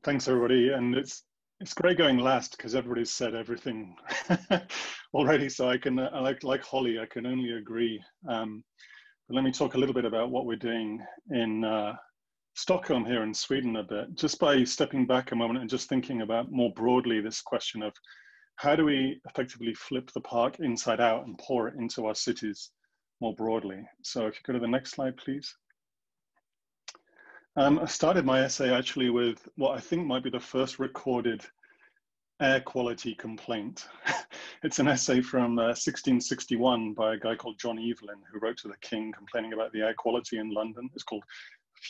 Thanks, everybody. And it's great going last because everybody's said everything already. So I can, like Holly, I can only agree. But let me talk a little bit about what we're doing in Stockholm here in Sweden a bit, just by stepping back a moment and just thinking about more broadly this question of how do we effectively flip the park inside out and pour it into our cities more broadly. So if you go to the next slide, please. I started my essay actually with what I think might be the first recorded air quality complaint. It's an essay from 1661 by a guy called John Evelyn, who wrote to the king complaining about the air quality in London. It's called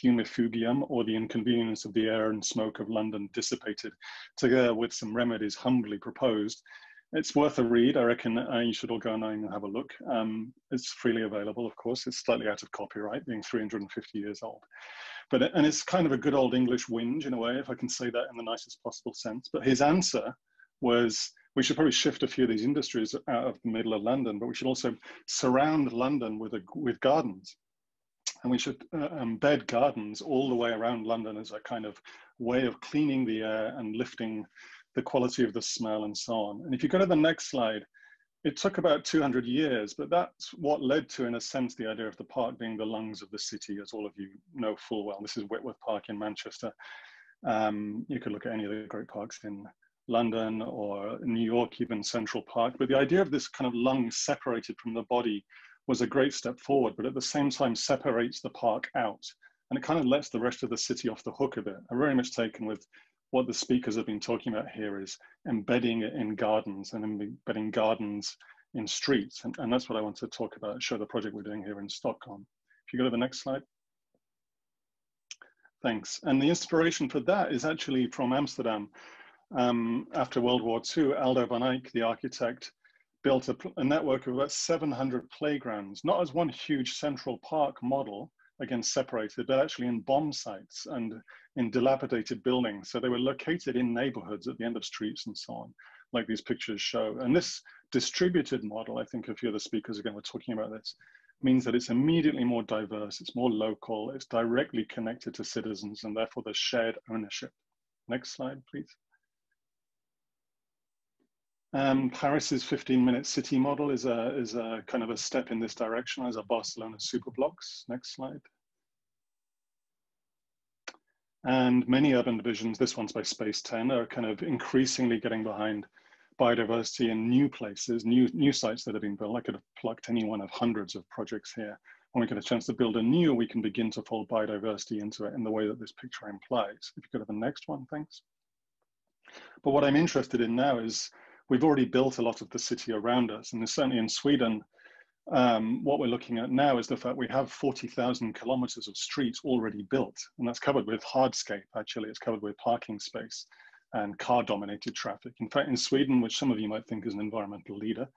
Fumifugium, or the inconvenience of the air and smoke of London dissipated, together with some remedies humbly proposed. It's worth a read. I reckon you should all go and have a look. It's freely available, of course. It's slightly out of copyright, being 350 years old. And it's kind of a good old English whinge in a way, if I can say that in the nicest possible sense. But his answer was, we should probably shift a few of these industries out of the middle of London, but we should also surround London with gardens. And we should embed gardens all the way around London as a kind of way of cleaning the air and lifting the quality of the smell and so on. And if you go to the next slide, it took about 200 years, but that's what led to, in a sense, the idea of the park being the lungs of the city, as all of you know full well. This is Whitworth Park in Manchester. You could look at any of the great parks in London or New York, even Central Park. But the idea of this kind of lung separated from the body was a great step forward, but at the same time separates the park out. And it kind of lets the rest of the city off the hook a bit. I'm very much taken with what the speakers have been talking about here is embedding it in gardens and embedding gardens in streets. And that's what I want to talk about, show the project we're doing here in Stockholm. If you go to the next slide. Thanks. And the inspiration for that is actually from Amsterdam. After World War II, Aldo van Eyck, the architect, built a network of about 700 playgrounds, not as one huge central park model, again separated, but actually in bomb sites and in dilapidated buildings. So they were located in neighborhoods at the end of streets and so on, like these pictures show. And this distributed model, I think a few of the speakers again were talking about this, means that it's immediately more diverse, it's more local, it's directly connected to citizens, and therefore there's shared ownership. Next slide, please. Paris's 15-minute city model is a kind of a step in this direction, as are Barcelona superblocks. Next slide. And many urban divisions, this one's by Space 10, are kind of increasingly getting behind biodiversity in new places, new sites that have been built. I could have plucked any one of hundreds of projects here. When we get a chance to build a new, we can begin to fold biodiversity into it in the way that this picture implies. If you go to the next one, thanks. But what I'm interested in now is, we've already built a lot of the city around us, and certainly in Sweden, what we're looking at now is the fact we have 40,000 kilometers of streets already built, and that's covered with hardscape, actually. It's covered with parking space and car-dominated traffic. In fact, in Sweden, which some of you might think is an environmental leader,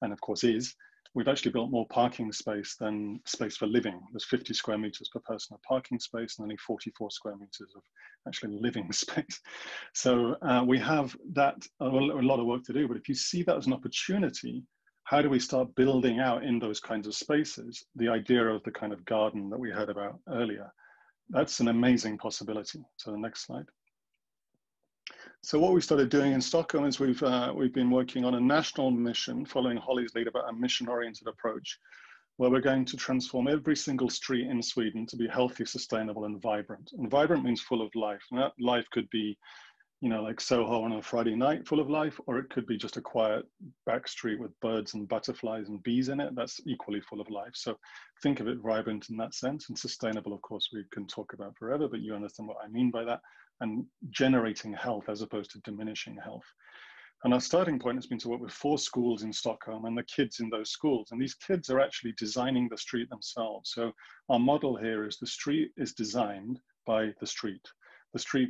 and of course is, we've actually built more parking space than space for living. There's 50 square meters per person of parking space and only 44 square meters of actually living space. So we have that, a lot of work to do, but if you see that as an opportunity, how do we start building out in those kinds of spaces the idea of the kind of garden that we heard about earlier? That's an amazing possibility. So the next slide. So what we started doing in Stockholm is we've been working on a national mission, following Holly's lead about a mission-oriented approach, where we're going to transform every single street in Sweden to be healthy, sustainable, and vibrant. And vibrant means full of life. And that life could be, you know, like Soho on a Friday night, full of life, or it could be just a quiet back street with birds and butterflies and bees in it. That's equally full of life. So think of it vibrant in that sense. And sustainable, of course, we can talk about forever, but you understand what I mean by that. And generating health as opposed to diminishing health. And our starting point has been to work with 4 schools in Stockholm and the kids in those schools. And these kids are actually designing the street themselves. So our model here is the street is designed by the street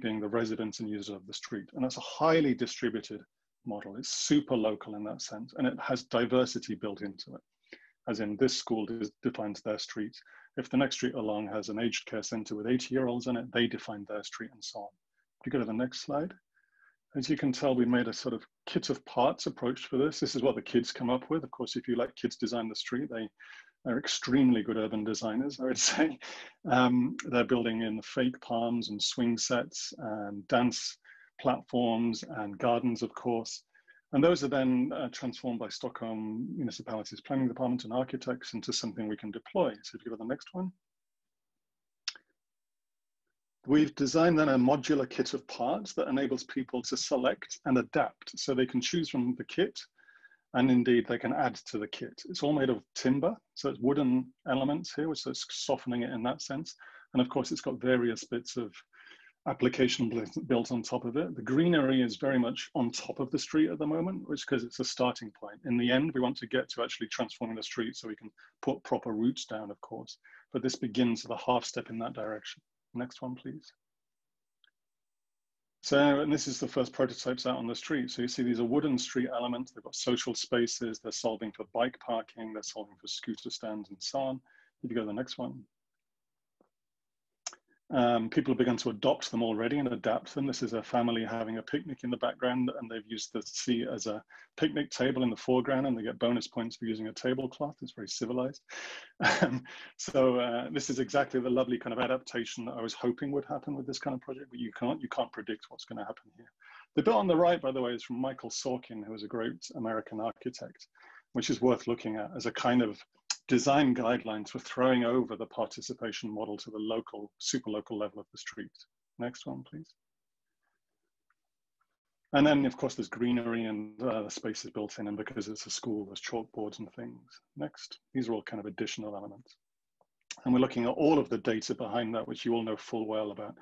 being the residents and users of the street. And that's a highly distributed model. It's super local in that sense. And it has diversity built into it. As in, this school defines their street. If the next street along has an aged care center with 80-year-olds in it, they define their street and so on. If you go to the next slide. As you can tell, we made a sort of kit of parts approach for this. This is what the kids come up with. Of course, if you let kids design the street, They're extremely good urban designers, I would say. They're building in fake palms and swing sets and dance platforms and gardens, of course. And those are then transformed by Stockholm municipality's planning department and architects into something we can deploy. So if you go to the next one. We've designed then a modular kit of parts that enables people to select and adapt. So they can choose from the kit, and indeed they can add to the kit. It's all made of timber, so it's wooden elements here, so it's softening it in that sense. And of course, it's got various bits of application built on top of it. The greenery is very much on top of the street at the moment, which because it's a starting point. In the end, we want to get to actually transforming the street so we can put proper roots down, of course. But this begins with a half step in that direction. Next one, please. So, and this is the first prototypes out on the street. So you see these are wooden street elements. They've got social spaces. They're solving for bike parking. They're solving for scooter stands and so on. If you go to the next one. People have begun to adopt them already and adapt them. This is a family having a picnic in the background, and they've used the sea as a picnic table in the foreground, and they get bonus points for using a tablecloth. It's very civilized. This is exactly the lovely kind of adaptation that I was hoping would happen with this kind of project, but you can't predict what's going to happen here. The bit on the right, by the way, is from Michael Sorkin, who is a great American architect, which is worth looking at as a kind of design guidelines for throwing over the participation model to the local, super local level of the street. Next one, please. And then, of course, there's greenery and the space is built in, and because it's a school, there's chalkboards and things. Next, these are all kind of additional elements. And we're looking at all of the data behind that, which you all know full well about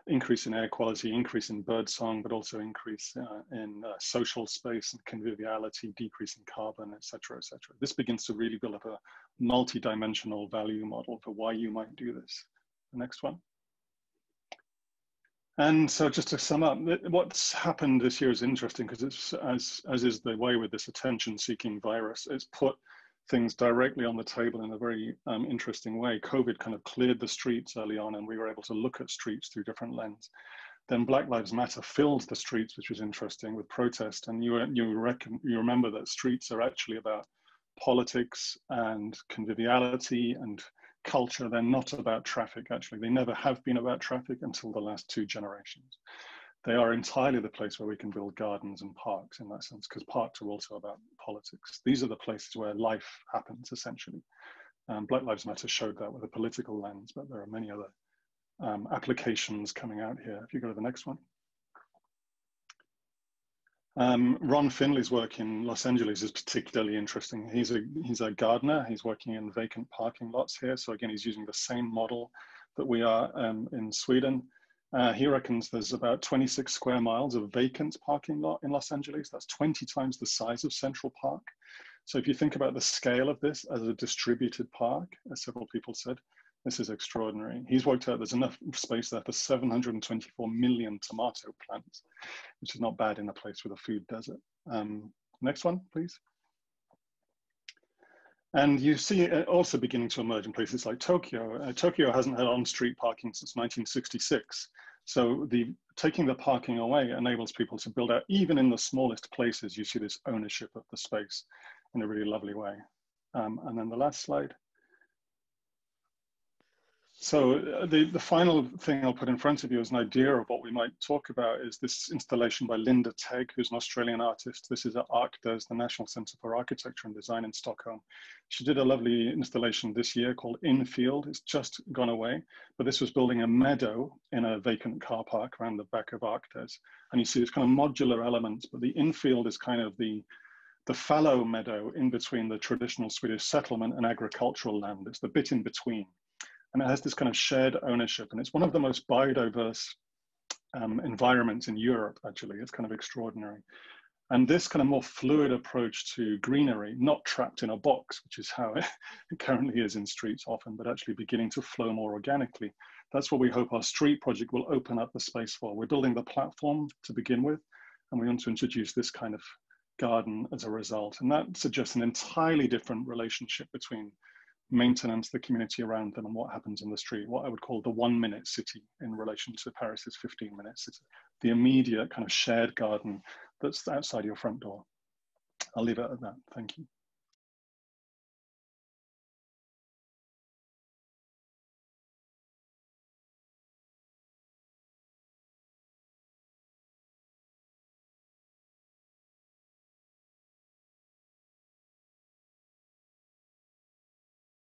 increase in air quality, increase in birdsong, but also increase in social space and conviviality, decrease in carbon, et cetera, et cetera. This begins to really build up a multi-dimensional value model for why you might do this. The next one. And so just to sum up, what's happened this year is interesting because it's, as is the way with this attention-seeking virus, it's put things directly on the table in a very interesting way. COVID kind of cleared the streets early on, and we were able to look at streets through different lenses. Then Black Lives Matter filled the streets, which was interesting, with protest. And you remember that streets are actually about politics and conviviality and culture. They're not about traffic, actually. They never have been about traffic until the last 2 generations. They are entirely the place where we can build gardens and parks in that sense, because parks are also about politics. These are the places where life happens, essentially. Black Lives Matter showed that with a political lens, but there are many other applications coming out here. If you go to the next one. Ron Finley's work in Los Angeles is particularly interesting. He's a gardener. He's working in vacant parking lots here. So again, he's using the same model that we are in Sweden. He reckons there's about 26 square miles of vacant parking lot in Los Angeles. That's 20 times the size of Central Park. So if you think about the scale of this as a distributed park, as several people said, this is extraordinary. He's worked out there's enough space there for 724 million tomato plants, which is not bad in a place with a food desert. Next one, please. And you see it also beginning to emerge in places like Tokyo. Tokyo hasn't had on-street parking since 1966. So taking the parking away enables people to build out, even in the smallest places, you see this ownership of the space in a really lovely way. And then the last slide. So the final thing I'll put in front of you as an idea of what we might talk about is this installation by Linda Tegg, who's an Australian artist. This is at ArcDes, the National Centre for Architecture and Design in Stockholm. She did a lovely installation this year called Infield. It's just gone away, but this was building a meadow in a vacant car park around the back of ArcDes. And you see it's kind of modular elements, but the infield is kind of the fallow meadow in between the traditional Swedish settlement and agricultural land. It's the bit in between. And it has this kind of shared ownership. And it's one of the most biodiverse environments in Europe, actually. It's kind of extraordinary. And this kind of more fluid approach to greenery, not trapped in a box, which is how it currently is in streets often, but actually beginning to flow more organically. That's what we hope our street project will open up the space for. We're building the platform to begin with, and we want to introduce this kind of garden as a result. And that suggests an entirely different relationship between maintenance, the community around them, and what happens in the street, what I would call the 1-minute city in relation to Paris's 15-minute city, the immediate kind of shared garden that's outside your front door. I'll leave it at that. Thank you.